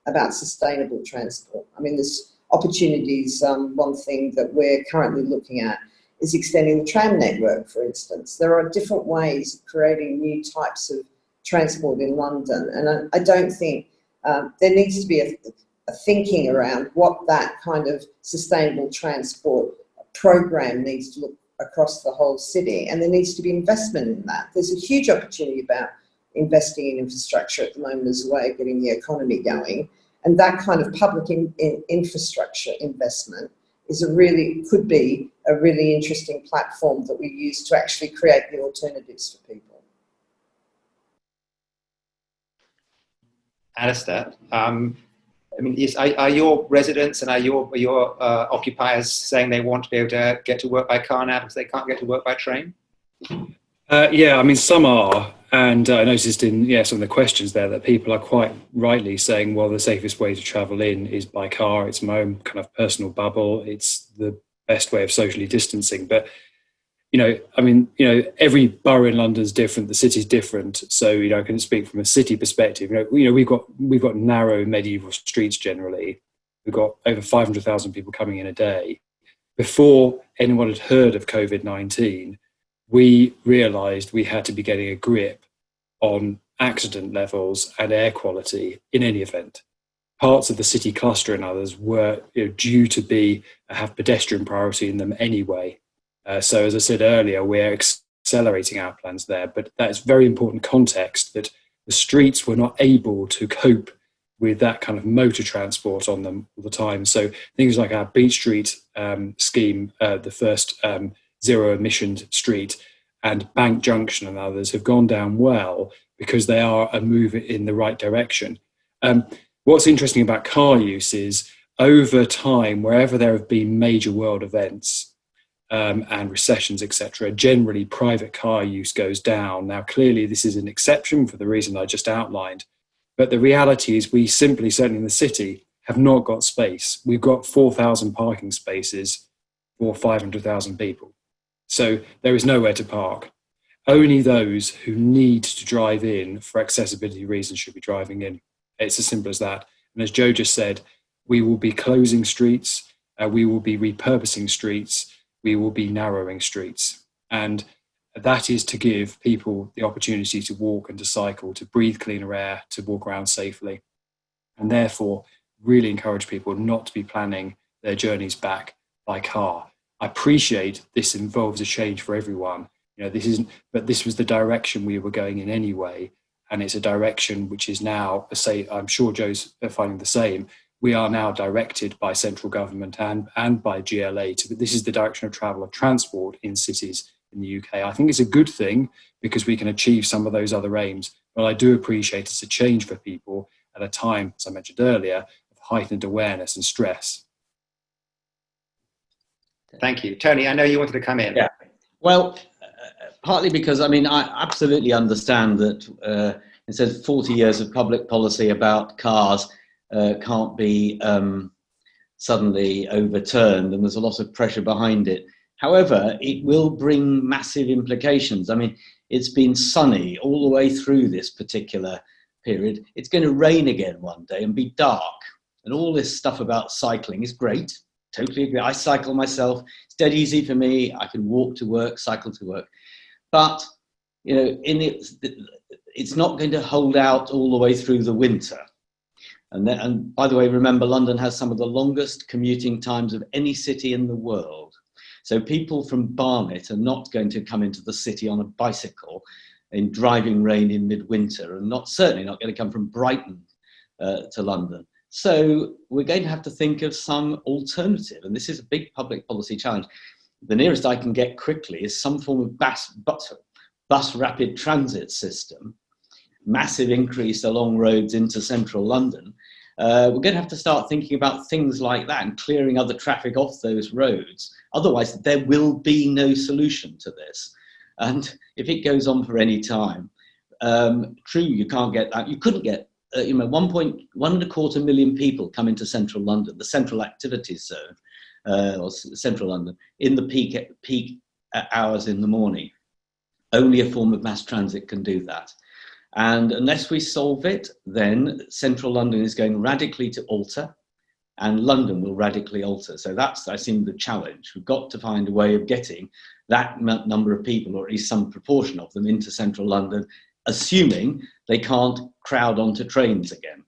about sustainable transport. I mean, there's opportunities. One thing that we're currently looking at is extending the tram network, for instance. There are different ways of creating new types of transport in London, and I don't think there needs to be a thinking around what that kind of sustainable transport program needs to look across the whole city, and there needs to be investment in that. There's a huge opportunity about investing in infrastructure at the moment as a way of getting the economy going, and that kind of public infrastructure investment could be a really interesting platform that we use to actually create the alternatives for people. Alastair, I mean, are your residents and are your occupiers saying they want to be able to get to work by car now because they can't get to work by train? Yeah, I mean, some are, and I noticed in some of the questions there that people are quite rightly saying, well, the safest way to travel in is by car. It's my own kind of personal bubble. It's the best way of socially distancing. But every borough in London is different. The city's different. So, I can speak from a city perspective. We've got narrow medieval streets generally. We've got over 500,000 people coming in a day. Before anyone had heard of COVID-19, we realised we had to be getting a grip on accident levels and air quality in any event. Parts of the city cluster and others were due to have pedestrian priority in them anyway. So as I said earlier, we're accelerating our plans there, but that's very important context that the streets were not able to cope with that kind of motor transport on them all the time. So things like our Beach Street scheme, the first zero emission street, and Bank Junction and others have gone down well because they are a move in the right direction. What's interesting about car use is over time, wherever there have been major world events, and recessions, etc., generally private car use goes down. Now, clearly, this is an exception for the reason I just outlined, but the reality is we simply, certainly in the city, have not got space. We've got 4,000 parking spaces for 500,000 people. So there is nowhere to park. Only those who need to drive in for accessibility reasons should be driving in. It's as simple as that. And as Joe just said, we will be closing streets, we will be repurposing streets, we will be narrowing streets. And that is to give people the opportunity to walk and to cycle, to breathe cleaner air, to walk around safely. And therefore, really encourage people not to be planning their journeys back by car. I appreciate this involves a change for everyone. But this was the direction we were going in anyway. And it's a direction which is now, I'm sure Joe's finding the same. We are now directed by central government and by GLA this is the direction of travel of transport in cities in the UK. I think it's a good thing because we can achieve some of those other aims, but I do appreciate it's a change for people at a time, as I mentioned earlier, of heightened awareness and stress. Thank you. Tony, I know you wanted to come in. Yeah. Well, partly because, I absolutely understand that it says 40 years of public policy about cars can't be suddenly overturned, and there's a lot of pressure behind it. However, it will bring massive implications. It's been sunny all the way through this particular period. It's going to rain again one day and be dark. And all this stuff about cycling is great. Totally agree. I cycle myself. It's dead easy for me. I can walk to work, cycle to work. But, it's not going to hold out all the way through the winter. And by the way, remember, London has some of the longest commuting times of any city in the world. So people from Barnet are not going to come into the city on a bicycle in driving rain in midwinter, and certainly not going to come from Brighton to London. So we're going to have to think of some alternative, and this is a big public policy challenge. The nearest I can get quickly is some form of bus rapid transit system, massive increase along roads into central London. We're going to have to start thinking about things like that and clearing other traffic off those roads. Otherwise, there will be no solution to this. And if it goes on for any time, true, you can't get that. You couldn't get 1.25 million people come into central London, the central activities zone, or central London, in the peak hours in the morning. Only a form of mass transit can do that. And unless we solve it, then central London is going radically to alter. and London will radically alter. So that's, I think, the challenge. We've got to find a way of getting that number of people, or at least some proportion of them, into central London, assuming they can't crowd onto trains again.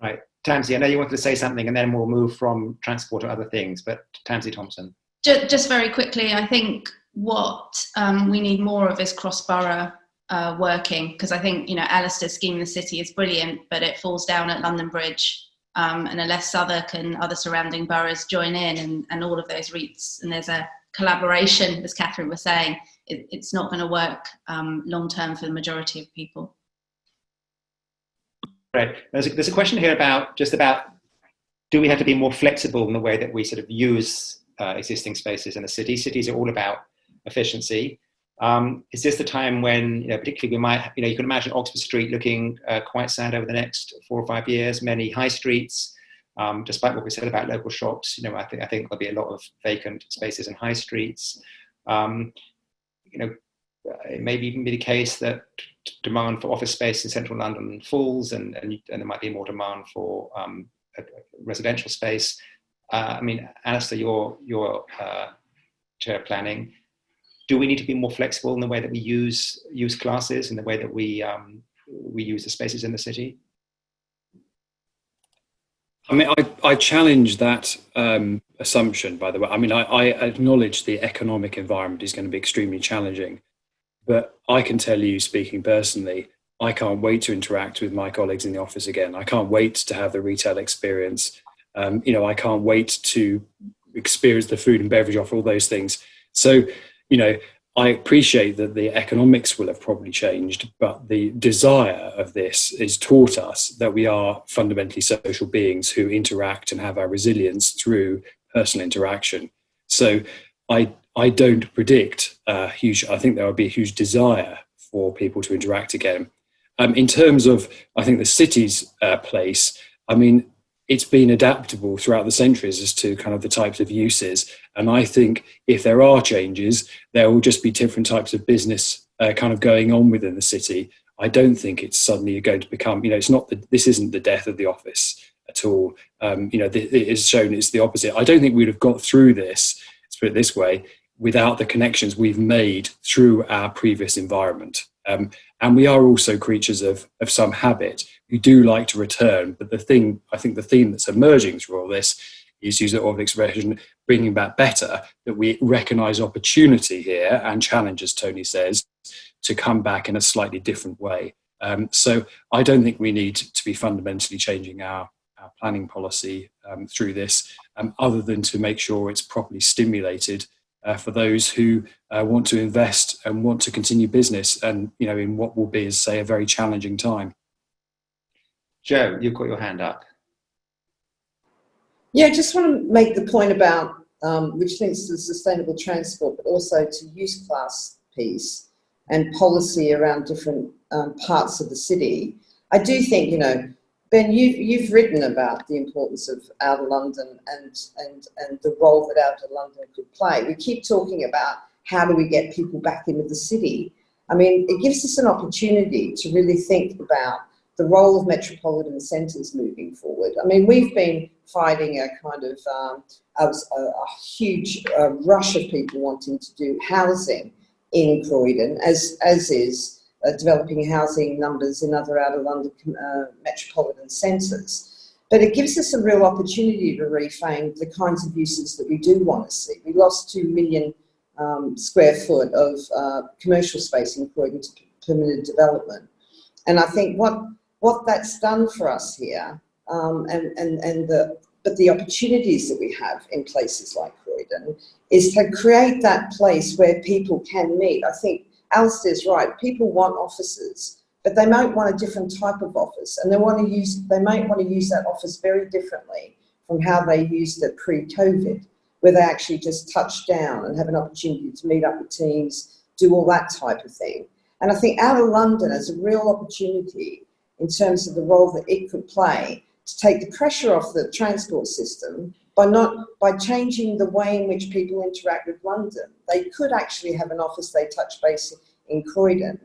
Right. Tamsie, I know you wanted to say something, and then we'll move from transport to other things, but Tamsie Thomson. Just very quickly, I think what we need more of is cross-borough working, because I think, you know, Alastair's scheme in the city is brilliant, but it falls down at London Bridge. And unless Southwark and other surrounding boroughs join in, and all of those routes, and there's a collaboration, as Katharine was saying, it's not going to work long term for the majority of people. Right. There's a question here about do we have to be more flexible in the way that we sort of use existing spaces in the city? Cities are all about efficiency. Is this the time when, you know, particularly we might, you know, you can imagine Oxford Street looking quite sad over the next 4 or 5 years, many high streets, despite what we said about local shops, you know, I think there'll be a lot of vacant spaces in high streets. You know, it may even be the case that demand for office space in central London falls, and there might be more demand for residential space. I mean, Alastair, your chair planning, do we need to be more flexible in the way that we use classes, in the way that we use the spaces in the city? I mean, I challenge that assumption, by the way. I mean, I acknowledge the economic environment is going to be extremely challenging, but I can tell you, speaking personally, I can't wait to interact with my colleagues in the office again. I can't wait to have the retail experience. You know, I can't wait to experience the food and beverage offer, all those things. So, you know, I appreciate that the economics will have probably changed, but the desire of this has taught us that we are fundamentally social beings who interact and have our resilience through personal interaction. So I don't predict I think there will be a huge desire for people to interact again. In terms of, I think, the city's place, I mean, it's been adaptable throughout the centuries as to kind of the types of uses. And I think if there are changes, there will just be different types of business kind of going on within the city. I don't think it's suddenly going to become, you know, this isn't the death of the office at all. You know, it is shown it's the opposite. I don't think we'd have got through this, let's put it this way, without the connections we've made through our previous environment. And we are also creatures of some habit. We do like to return, but I think the theme that's emerging through all this is, use the expression, bringing back better, that we recognise opportunity here and challenge, as Tony says, to come back in a slightly different way. So I don't think we need to be fundamentally changing our planning policy through this, other than to make sure it's properly stimulated for those who want to invest and want to continue business, and, you know, in what will be, as say, a very challenging time. Joe, you've got your hand up. Yeah, I just want to make the point about which links to sustainable transport, but also to use class piece and policy around different parts of the city. I do think, you know, Ben, you've written about the importance of outer London and the role that outer London could play. We keep talking about how do we get people back into the city. I mean, it gives us an opportunity to really think about the role of metropolitan centres moving forward. I mean, we've been fighting a kind of a huge rush of people wanting to do housing in Croydon, as is developing housing numbers in other outer London metropolitan centres. But it gives us a real opportunity to reframe the kinds of uses that we do want to see. We lost 2 million square foot of commercial space in Croydon to permitted development. And I think what that's done for us here, but the opportunities that we have in places like Croydon is to create that place where people can meet. I think Alastair's right. People want offices, but they might want a different type of office, and they might want to use that office very differently from how they used it pre-COVID, where they actually just touch down and have an opportunity to meet up with teams, do all that type of thing. And I think outer London has a real opportunity in terms of the role that it could play to take the pressure off the transport system by changing the way in which people interact with London. They could actually have an office they touch base in Croydon,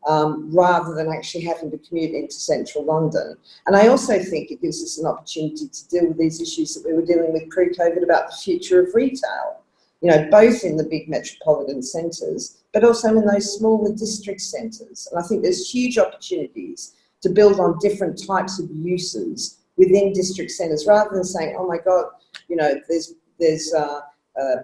rather than actually having to commute into central London. And I also think it gives us an opportunity to deal with these issues that we were dealing with pre-COVID about the future of retail, both in the big metropolitan centres, but also in those smaller district centres. And I think there's huge opportunities to build on different types of uses within district centres, rather than saying, oh my God, there's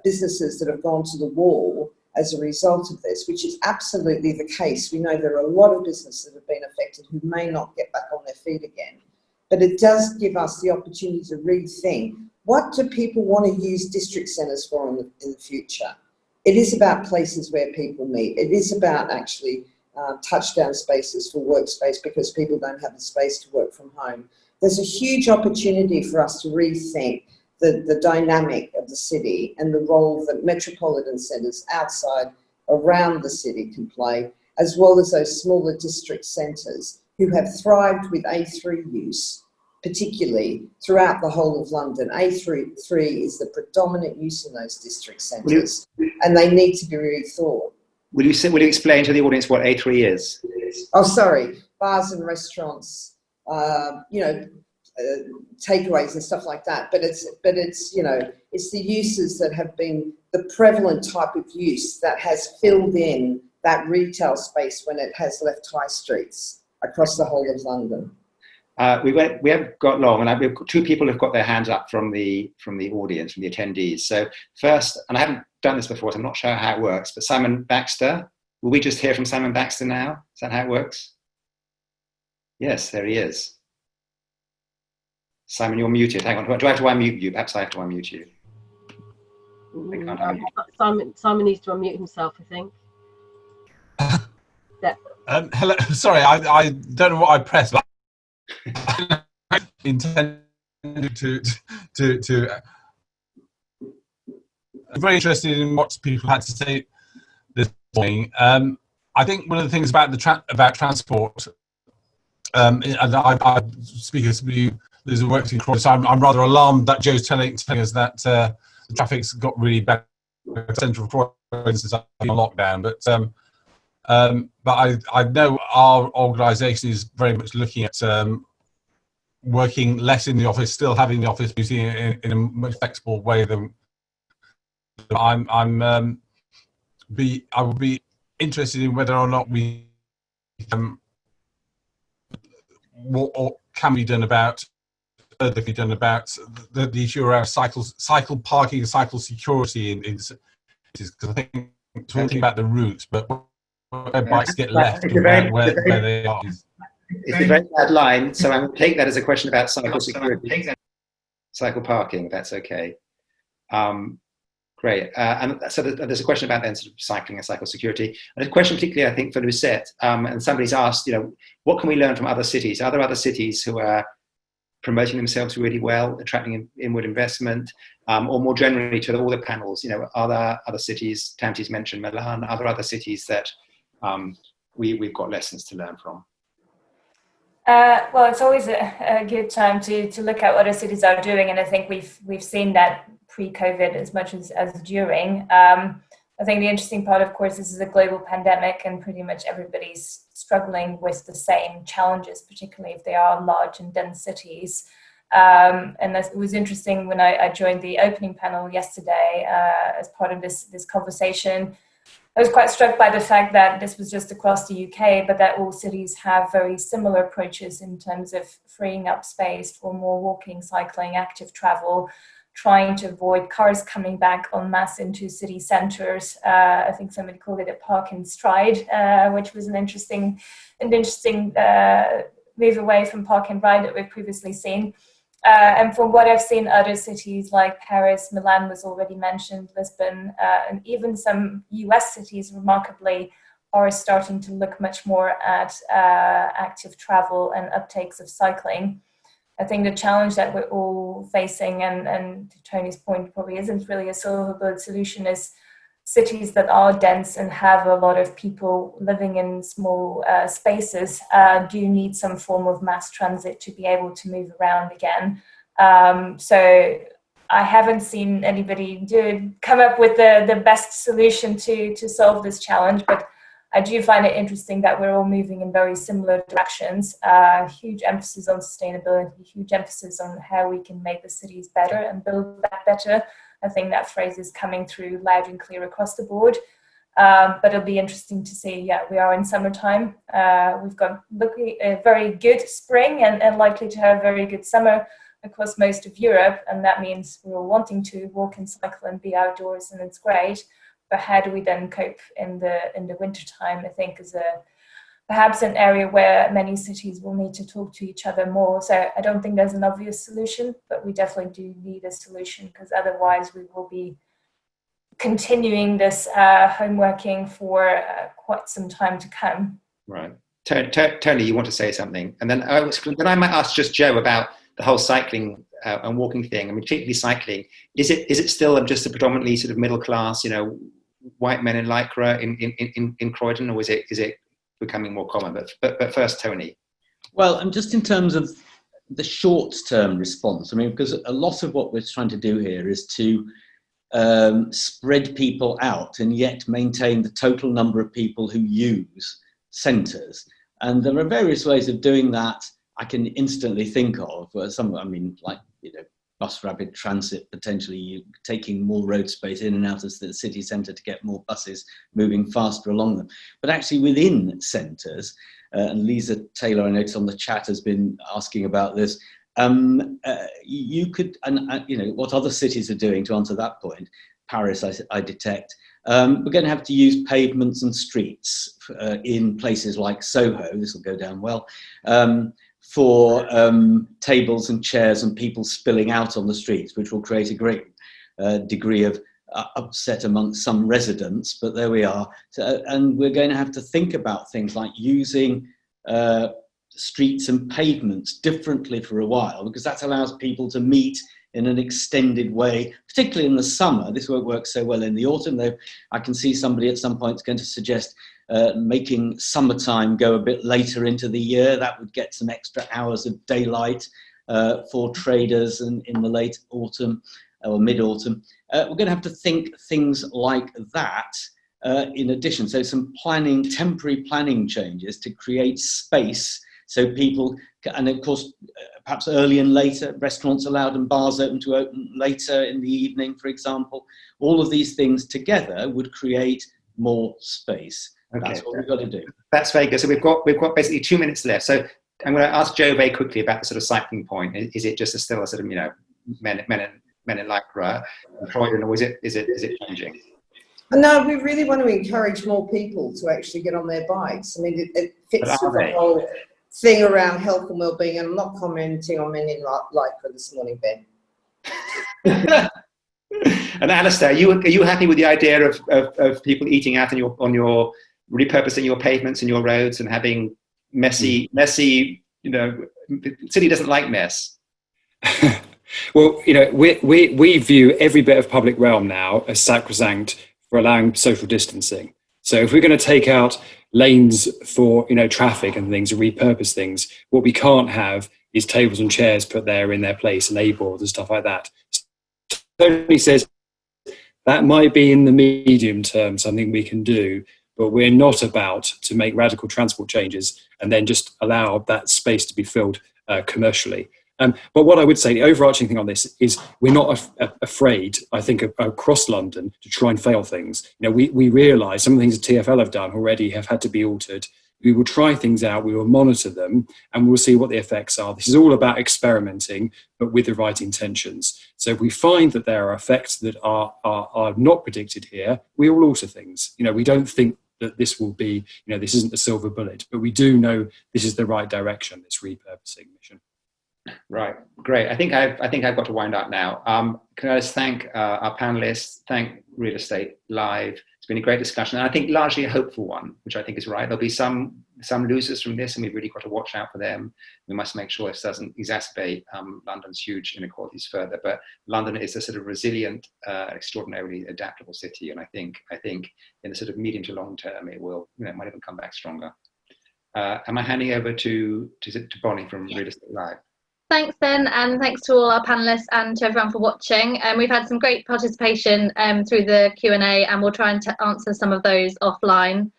businesses that have gone to the wall as a result of this, which is absolutely the case. We know there are a lot of businesses that have been affected who may not get back on their feet again. But it does give us the opportunity to rethink, what do people want to use district centres for in the future? It is about places where people meet. It is about actually touchdown spaces for workspace, because people don't have the space to work from home. There's a huge opportunity for us to rethink the dynamic of the city and the role that metropolitan centres around the city can play, as well as those smaller district centres who have thrived with A3 use, particularly throughout the whole of London. A3 is the predominant use in those district centres, and they need to be rethought. Will you explain to the audience what A3 is? Oh, sorry, bars and restaurants, takeaways and stuff like that. But it's the uses that have been the prevalent type of use that has filled in that retail space when it has left high streets across the whole of London. We haven't got long, and we have two people who've got their hands up from the audience, from the attendees. So first, and I haven't done this before, so I'm not sure how it works, but Simon Baxter, will we just hear from Simon Baxter now? Is that how it works? Yes, there he is. Simon, you're muted. Hang on, do I have to unmute you? Perhaps I have to unmute you. Simon needs to unmute himself, I think. Yeah. Hello. Sorry, I don't know what I pressed, but I intended to. I'm very interested in what people had to say this morning. I think one of the things about about transport, and I speak as somebody who's worked in Croydon, so I'm rather alarmed that Joe's telling us that the traffic's got really bad in central Croydon since I've been on lockdown. But I know our organisation is very much looking at working less in the office, still having the office, using it in a much flexible way than I would be interested in whether or not what can be done about the issue around cycle parking and cycle security in cities, because I think talking about the routes, but where bikes get left and where they are. It's a very bad line, so I'm going to take that as a question about cycle security, cycle parking, if that's okay. Great. And so there's a question about then sort of cycling and cycle security. And a question particularly, I think, for Lucette, and somebody's asked, what can we learn from other cities? Are there other cities who are promoting themselves really well, attracting inward investment, or more generally to all the panels, are there other cities, Tamsie's mentioned Milan, are there other cities that we've got lessons to learn from? Well, it's always a good time to look at what other cities are doing, and I think we've seen that pre-COVID as much as during. I think the interesting part, of course, this is a global pandemic, and pretty much everybody's struggling with the same challenges, particularly if they are large and dense cities. And it was interesting when I joined the opening panel yesterday as part of this conversation. I was quite struck by the fact that this was just across the UK, but that all cities have very similar approaches in terms of freeing up space for more walking, cycling, active travel, trying to avoid cars coming back en masse into city centres. I think somebody called it a park and stride, which was an interesting move away from park and ride that we've previously seen. And from what I've seen, other cities like Paris, Milan was already mentioned, Lisbon, and even some US cities, remarkably, are starting to look much more at active travel and uptakes of cycling. I think the challenge that we're all facing, and to Tony's point, probably isn't really a silver bullet solution, is cities that are dense and have a lot of people living in small spaces do need some form of mass transit to be able to move around again. So I haven't seen anybody come up with the best solution to solve this challenge, but I do find it interesting that we're all moving in very similar directions. Huge emphasis on sustainability, huge emphasis on how we can make the cities better and build back better. I think that phrase is coming through loud and clear across the board. But it'll be interesting to see. Yeah, we are in summertime. We've got a very good spring and likely to have a very good summer across most of Europe. And that means we're all wanting to walk and cycle and be outdoors, and it's great. But how do we then cope in the winter time? I think is perhaps an area where many cities will need to talk to each other more. So I don't think there's an obvious solution, but we definitely do need a solution, because otherwise we will be continuing this home working for quite some time to come. Right. Tony, you want to say something? And then I might ask just Joe about the whole cycling and walking thing. I mean, particularly cycling. Is it still just a predominantly sort of middle class, white men in lycra in Croydon, or is it becoming more common? But first, Tony. Well, and just in terms of the short-term response, I mean, because a lot of what we're trying to do here is to spread people out and yet maintain the total number of people who use centres. And there are various ways of doing that I can instantly think of. Bus rapid transit, potentially taking more road space in and out of the city centre to get more buses moving faster along them. But actually within centres, and Lisa Taylor, I noticed on the chat, has been asking about this, you could, what other cities are doing to answer that point. Paris, I detect. We're going to have to use pavements and streets in places like Soho, this will go down well, for tables and chairs and people spilling out on the streets, which will create a great degree of upset amongst some residents, but there we are. And we're going to have to think about things like using streets and pavements differently for a while, because that allows people to meet in an extended way, particularly in the summer. This won't work so well in the autumn, though I can see somebody at some point is going to suggest making summertime go a bit later into the year. That would get some extra hours of daylight for traders in the late autumn or mid-autumn. We're going to have to think things like that in addition. So some temporary planning changes to create space so people, and of course, perhaps early and later, restaurants allowed and bars open later in the evening, for example. All of these things together would create more space. Okay. That's what we've got to do. That's very good. So we've got basically 2 minutes left. So I'm going to ask Joe very quickly about the sort of cycling point. Is it just still a sort of men in lycra in Croydon, or is it changing? No, we really want to encourage more people to actually get on their bikes. I mean, it fits with the whole thing around health and well-being. And I'm not commenting on men in lycra this morning, Ben. And Alastair, are you happy with the idea of people eating out on your repurposing your pavements and your roads and having messy, the city doesn't like mess. Well, we view every bit of public realm now as sacrosanct for allowing social distancing. So if we're going to take out lanes for, traffic and things and repurpose things, what we can't have is tables and chairs put there in their place and A-boards and stuff like that. Tony says that might be in the medium term something we can do, but we're not about to make radical transport changes and then just allow that space to be filled commercially. But what I would say, the overarching thing on this is we're not afraid, I think, across London to try and fail things. We realise some of the things that TfL have done already have had to be altered. We will try things out, we will monitor them, and we'll see what the effects are. This is all about experimenting, but with the right intentions. So if we find that there are effects that are not predicted here, we will alter things. We don't think that this will be, this isn't the silver bullet, but we do know this is the right direction, this repurposing mission. Right, great. I think I've got to wind up now. Can I just thank our panelists, thank Real Estate Live. It's been a great discussion, and I think largely a hopeful one, which I think is right. There'll be some losers from this, and we've really got to watch out for them. We must make sure this doesn't exacerbate London's huge inequalities further. But London is a sort of resilient, extraordinarily adaptable city, and I think in the sort of medium to long term, it will, might even come back stronger. Am I handing over to Bonnie from Real Estate Live? Thanks, Ben, and thanks to all our panellists and to everyone for watching. We've had some great participation through the Q&A, and we'll try and answer some of those offline.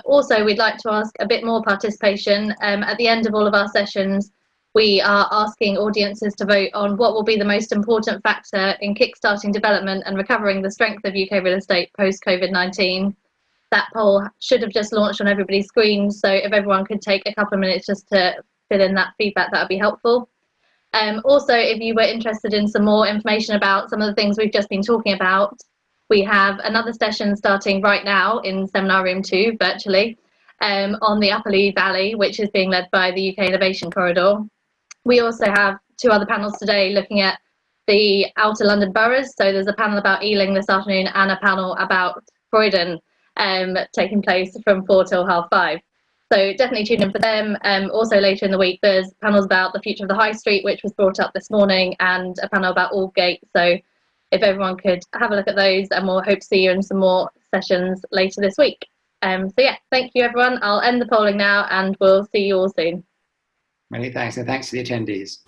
Also, we'd like to ask a bit more participation. At the end of all of our sessions, we are asking audiences to vote on what will be the most important factor in kickstarting development and recovering the strength of UK real estate post-COVID-19. That poll should have just launched on everybody's screen, so if everyone could take a couple of minutes just to fill in that feedback, that would be helpful. Also, if you were interested in some more information about some of the things we've just been talking about, we have another session starting right now in Seminar Room 2, virtually, on the Upper Lee Valley, which is being led by the UK Innovation Corridor. We also have 2 other panels today looking at the Outer London boroughs. So there's a panel about Ealing this afternoon and a panel about Croydon taking place from 4 till 5:30. So definitely tune in for them. Also later in the week, there's panels about the future of the High Street, which was brought up this morning, and a panel about Aldgate. So if everyone could have a look at those, and we'll hope to see you in some more sessions later this week. So yeah, thank you everyone. I'll end the polling now and we'll see you all soon. Many thanks, and thanks to the attendees.